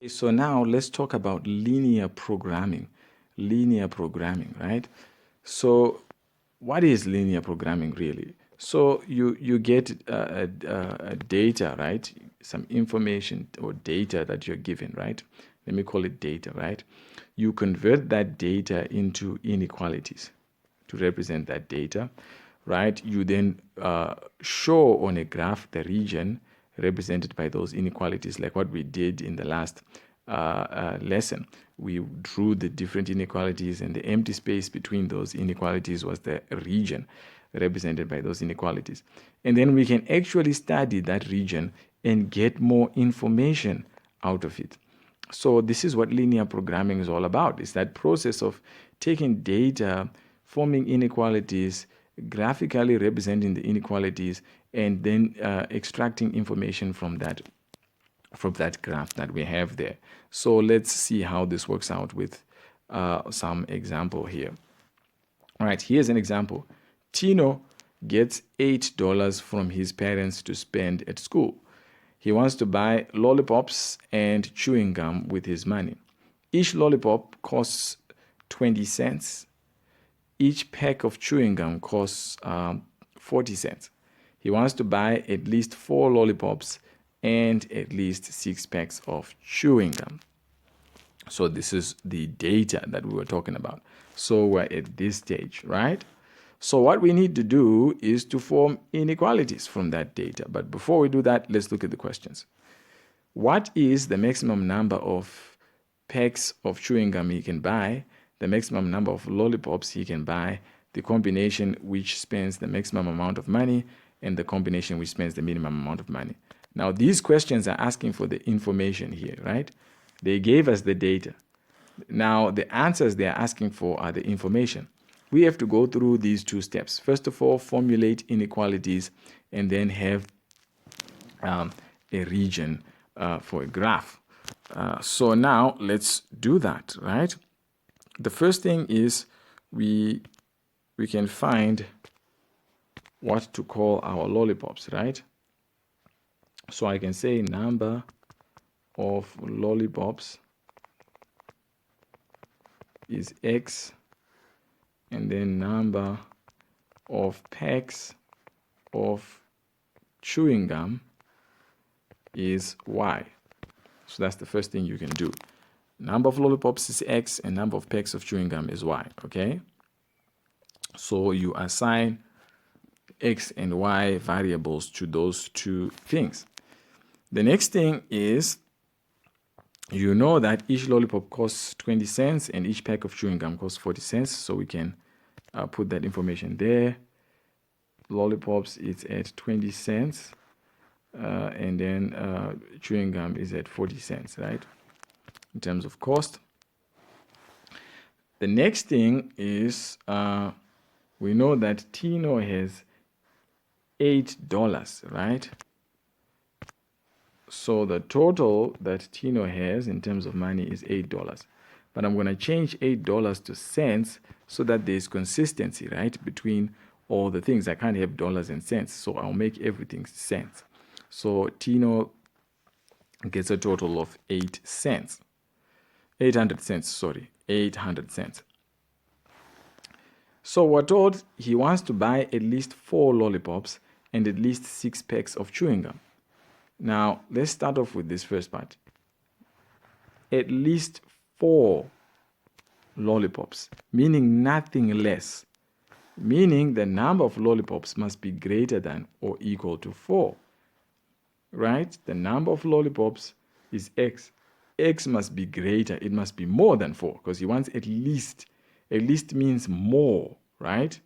So now let's talk about linear programming. Linear programming, right? So what is linear programming really? So you get data, right? Some information or data that you're given, right? Let me call it data, right? You convert that data into inequalities to represent that data, right? You then show on a graph the region represented by those inequalities, like what we did in the last lesson. We drew the different inequalities, and the empty space between those inequalities was the region represented by those inequalities. And then we can actually study that region and get more information out of it. So this is what linear programming is all about. It's that process of taking data, forming inequalities, graphically representing the inequalities, and then extracting information from that graph that we have there. So let's see how this works out with some example here. All right, here's an example. Tino gets $8 from his parents to spend at school. He wants to buy lollipops and chewing gum with his money. Each lollipop costs 20 cents. Each pack of chewing gum costs 40 cents. He wants to buy at least 4 lollipops and at least 6 packs of chewing gum. So this is the data that we were talking about. So we're at this stage, right? So what we need to do is to form inequalities from that data. But before we do that, let's look at the questions. What is the maximum number of packs of chewing gum he can buy, the maximum number of lollipops he can buy, the combination which spends the maximum amount of money, and the combination which spends the minimum amount of money? Now, these questions are asking for the information here, right? They gave us the data. Now, the answers they are asking for are the information. We have to go through these two steps. First of all, formulate inequalities, and then have a region for a graph. So now let's do that, right? The first thing is we can find what to call our lollipops, right? So I can say number of lollipops is X, and then number of packs of chewing gum is Y. So that's the first thing you can do. Number of lollipops is X, and number of packs of chewing gum is Y, okay? So you assign X and Y variables to those two things. The next thing is, you know that each lollipop costs 20 cents and each pack of chewing gum costs 40 cents. So we can put that information there. Lollipops is at 20 cents. And then chewing gum is at 40 cents, right? In terms of cost. The next thing is, we know that Tino has $8, right? So the total that Tino has in terms of money is $8. But I'm going to change $8 to cents so that there's consistency, right, between all the things. I can't have dollars and cents, so I'll make everything cents. So Tino gets a total of 8 cents. 800 cents, sorry, 800 cents. So we're told he wants to buy at least 4 lollipops and at least 6 packs of chewing gum. Now, let's start off with this first part. At least 4 lollipops, meaning nothing less. Meaning the number of lollipops must be greater than or equal to 4. Right? The number of lollipops is X. X must be greater. It must be more than 4, because he wants at least. At least means more, right?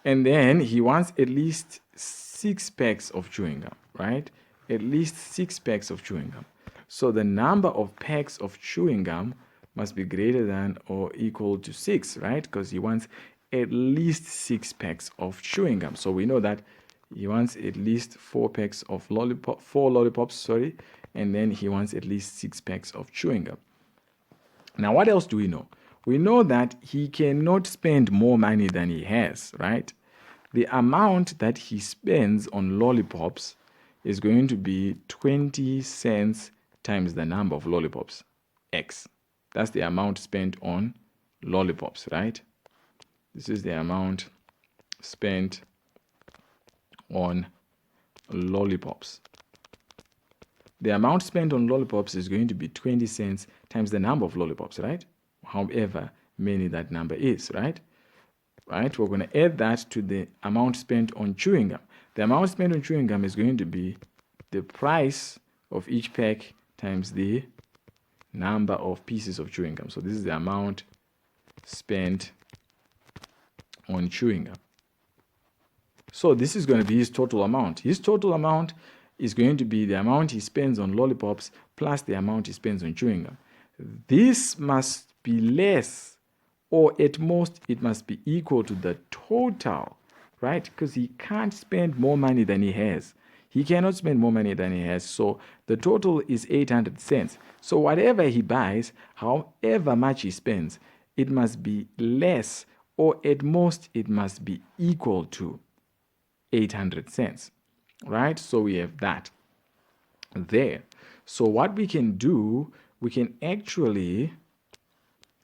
And then he wants at least 6 packs of chewing gum, right? At least 6 packs of chewing gum. So the number of packs of chewing gum must be greater than or equal to 6, right? Because he wants at least 6 packs of chewing gum. So we know that he wants at least 4 packs of lollipops, and then he wants at least 6 packs of chewing gum. Now, what else do we know? We know that he cannot spend more money than he has, right? The amount that he spends on lollipops is going to be 20 cents times the number of lollipops, X. That's the amount spent on lollipops, right? This is the amount spent on lollipops. The amount spent on lollipops is going to be 20 cents times the number of lollipops, right? However many that number is, right? Right, we're going to add that to the amount spent on chewing gum. The amount spent on chewing gum is going to be the price of each pack times the number of pieces of chewing gum. So this is the amount spent on chewing gum. So this is going to be his total amount. His total amount is going to be the amount he spends on lollipops plus the amount he spends on chewing gum. This must be less, or at most it must be equal to the total, right? Because he can't spend more money than he has. He cannot spend more money than he has. So the total is 800 cents. So whatever he buys, however much he spends, it must be less, or at most it must be equal to 800 cents, right? So we have that there. So what we can do, we can actually,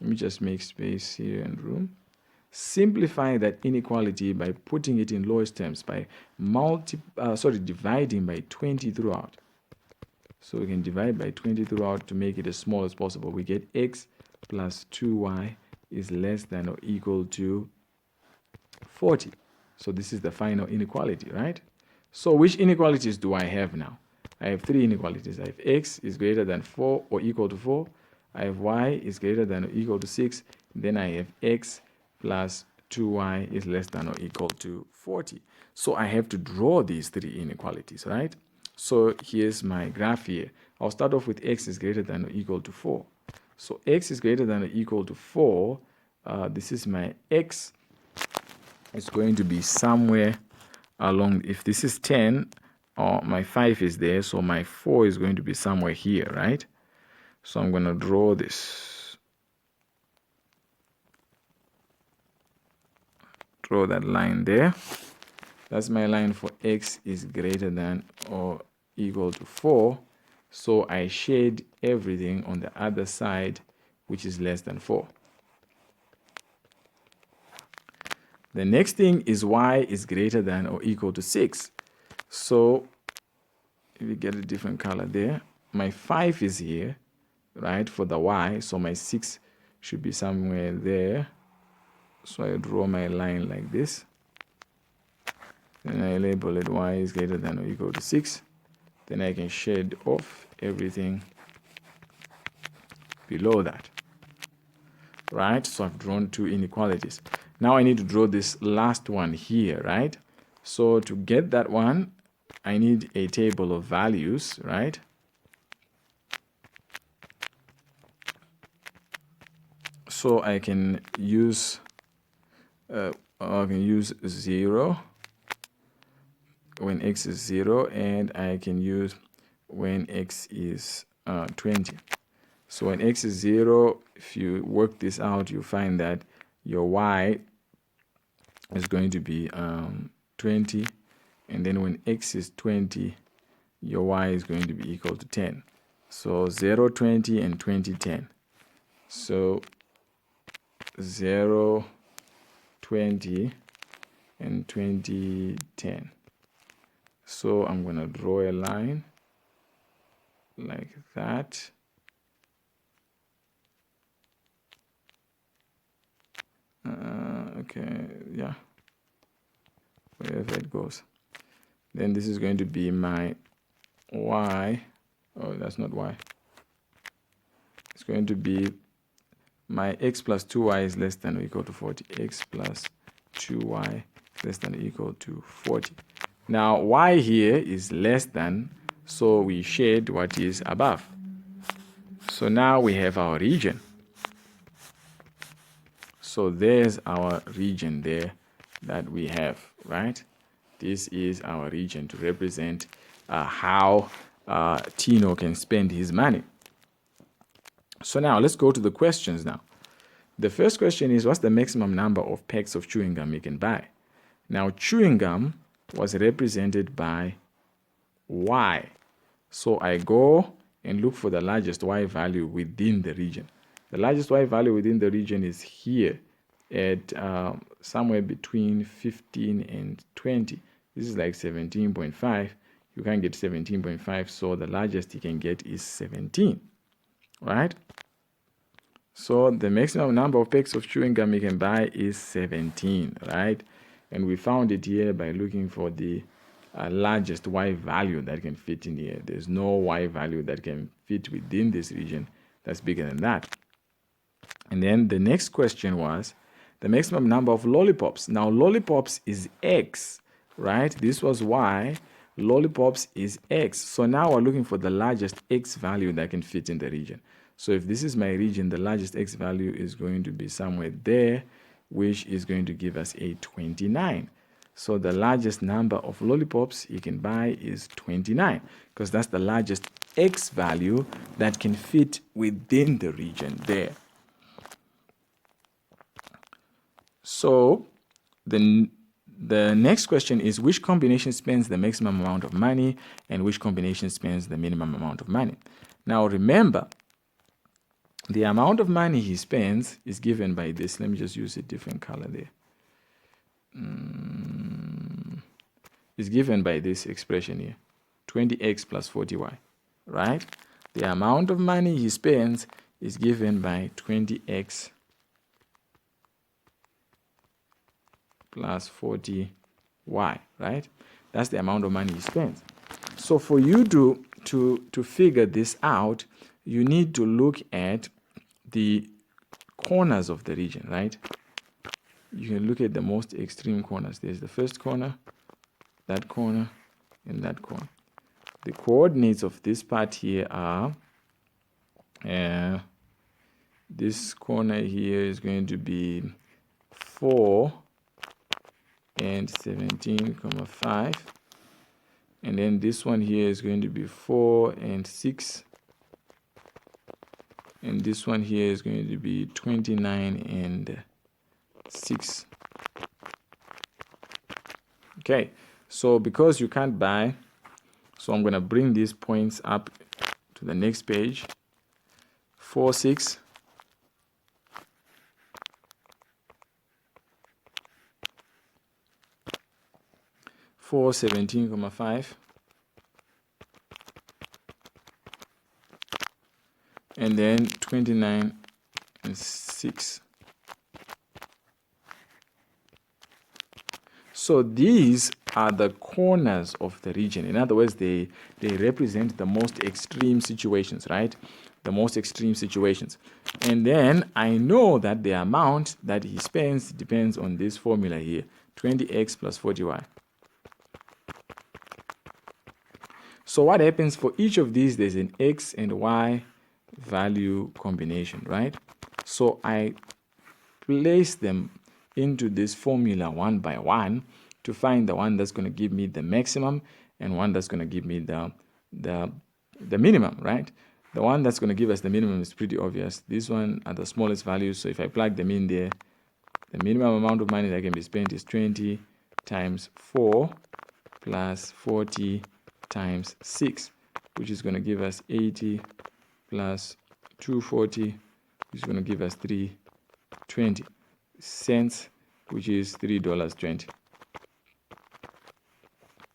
let me just make space here and room, simplify that inequality by putting it in lowest terms, by dividing by 20 throughout. So we can divide by 20 throughout to make it as small as possible. We get x plus 2y is less than or equal to 40. So this is the final inequality, right? So which inequalities do I have now? I have three inequalities. I have x is greater than 4 or equal to 4. I have y is greater than or equal to 6. Then I have x plus 2y is less than or equal to 40. So I have to draw these three inequalities, right? So here's my graph here. I'll start off with x is greater than or equal to 4. So x is greater than or equal to 4. This is my x. It's going to be somewhere along, if this is 10, my 5 is there, so my 4 is going to be somewhere here, right? So I'm going to draw this. Draw that line there. That's my line for x is greater than or equal to 4. So I shade everything on the other side, which is less than 4. The next thing is y is greater than or equal to 6. So if you get a different color there, my 5 is here, right, for the y. So my 6 should be somewhere there. So I draw my line like this. Then I label it y is greater than or equal to 6. Then I can shade off everything below that. Right? So I've drawn two inequalities. Now I need to draw this last one here, right? So to get that one, I need a table of values, right? So I can use 0 when x is 0, and I can use when x is 20. So when x is 0, if you work this out, you find that your y is going to be 20, and then when x is 20, your y is going to be equal to 10. So 0, 20, and 20, 10. So 0, 20, and 20, 10. So I'm going to draw a line like that. Okay, yeah, wherever it goes. Then this is going to be my y. Oh, that's not y. It's going to be my x plus 2y is less than or equal to 40. X plus 2y less than or equal to 40. Now, y here is less than, so we shade what is above. So now we have our region. So there's our region there that we have, right? This is our region to represent how Tino can spend his money. So now let's go to the questions now. The first question is, what's the maximum number of packs of chewing gum you can buy? Now, chewing gum was represented by Y. So I go and look for the largest Y value within the region. The largest Y value within the region is here at somewhere between 15 and 20. This is like 17.5. You can't get 17.5, so the largest you can get is 17, right? So the maximum number of packs of chewing gum you can buy is 17, right? And we found it here by looking for the largest Y value that can fit in here. There's no Y value that can fit within this region that's bigger than that. And then the next question was the maximum number of lollipops. Now lollipops is X, right? This was Y. Lollipops is X. So now we're looking for the largest X value that can fit in the region. So if this is my region, the largest X value is going to be somewhere there, which is going to give us a 29. So the largest number of lollipops you can buy is 29, because that's the largest X value that can fit within the region there. So the next question is, which combination spends the maximum amount of money and which combination spends the minimum amount of money? Now remember, the amount of money he spends is given by this. Let me just use a different color there. Is given by this expression here, 20x plus 40y, right? The amount of money he spends is given by 20x plus 40y, right? That's the amount of money he spends. So for you to figure this out, you need to look at the corners of the region, right? You can look at the most extreme corners. There's the first corner, that corner, and that corner. The coordinates of this part here are, this corner here is going to be 4 and 17,5. And then this one here is going to be 4 and 6. And this one here is going to be 29 and 6. Okay, so because you can't buy, so I'm going to bring these points up to the next page. 4, 6. 4, 17,5. And then 29 and 6. So these are the corners of the region. In other words, they represent the most extreme situations, right? The most extreme situations. And then I know that the amount that he spends depends on this formula here, 20x plus 40y. So what happens for each of these, there's an x and y value combination, right? So I place them into this formula one by one to find the one that's going to give me the maximum and one that's going to give me the minimum, right? The one that's going to give us the minimum is pretty obvious. This one are the smallest values, so if I plug them in there, the minimum amount of money that can be spent is 20 times 4 plus 40 times 6, which is going to give us 80 plus 240, which is going to give us 320 cents, which is $3.20.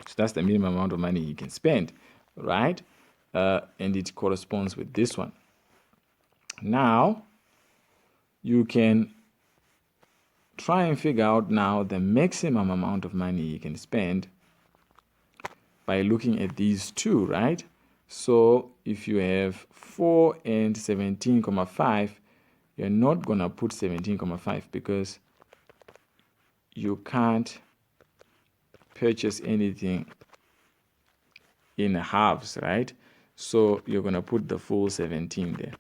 So that's the minimum amount of money you can spend, right? And it corresponds with this one. Now, you can try and figure out now the maximum amount of money you can spend by looking at these two, right? So if you have 4 and 17,5, you're not going to put 17,5 because you can't purchase anything in halves, right? So you're going to put the full 17 there.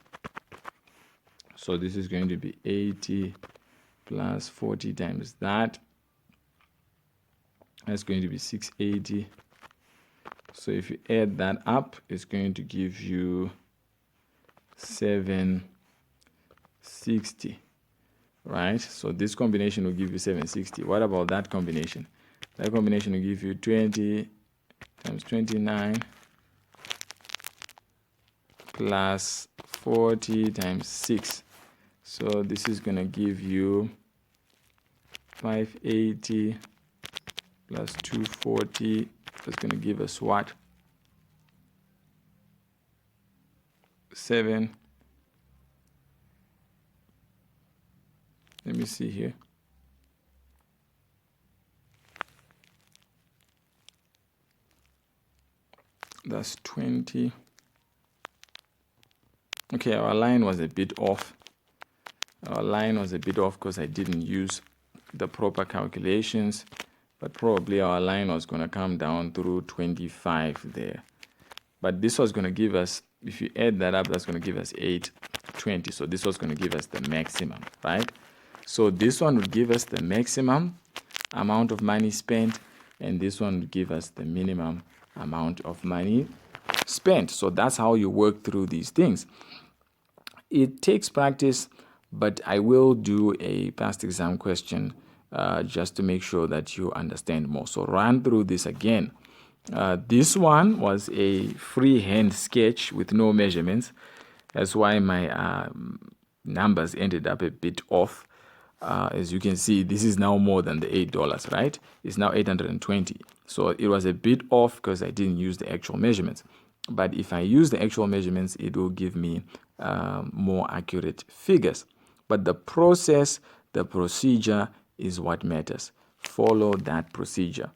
So this is going to be 80 plus 40 times that. That's going to be 680. So if you add that up, it's going to give you 760, right? So this combination will give you 760. What about that combination? That combination will give you 20 times 29 plus 40 times 6. So this is going to give you 580 plus 240. That's going to give us what? 7. Let me see here. That's 20. Okay, our line was a bit off. Our line was a bit off because I didn't use the proper calculations, but probably our line was going to come down through 25 there. But this was going to give us, if you add that up, that's going to give us 820. So this was going to give us the maximum, right? So this one would give us the maximum amount of money spent, and this one would give us the minimum amount of money spent. So that's how you work through these things. It takes practice, but I will do a past exam question just to make sure that you understand more. So run through this again. This one was a freehand sketch with no measurements. That's why my numbers ended up a bit off. As you can see, this is now more than the $8, right? It's now 820. So it was a bit off because I didn't use the actual measurements. But if I use the actual measurements, it will give me more accurate figures. But the process, the procedure is what matters. Follow that procedure.